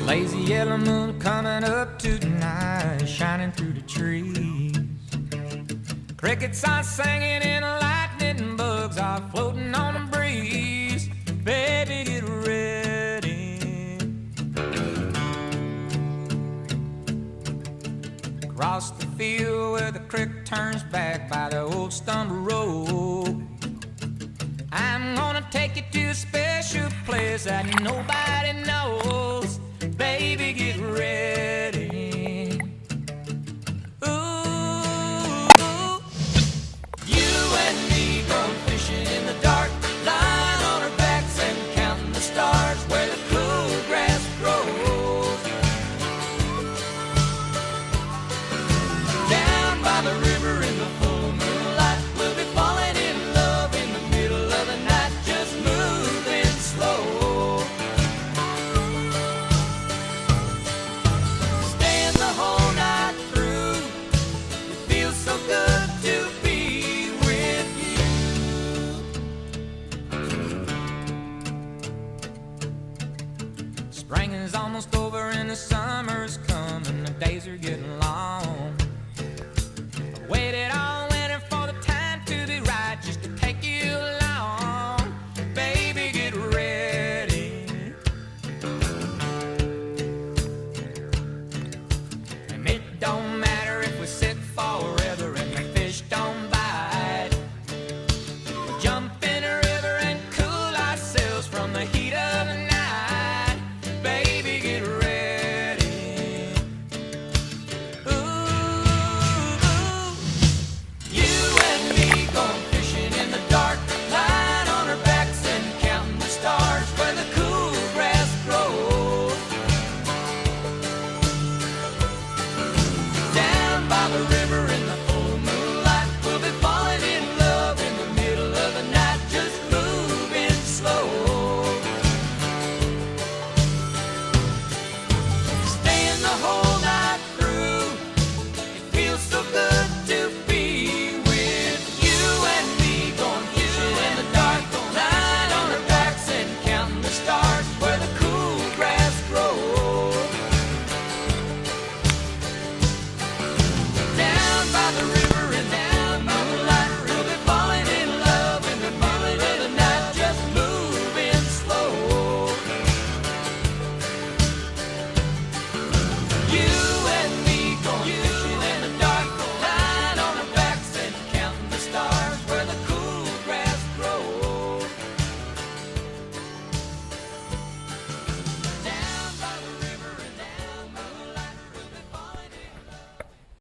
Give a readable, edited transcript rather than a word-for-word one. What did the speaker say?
Lazy yellow moon coming up tonight, shining through the trees. Crickets are singing and lightning bugs are floating on the breeze. Baby, get ready. Across the field where the creek turns back by the old stumble road, I'm gonna take you to a special place that nobody knows. Baby, get ready. Ooh, you and me going fishing in the dark, lying on our backs and counting the stars where the cool grass grows. Down by the river in the full moonlight, we'll be falling in love in the middle of the night, just moving slow. Spring is almost over and the summer's coming. The days are getting long. I waited all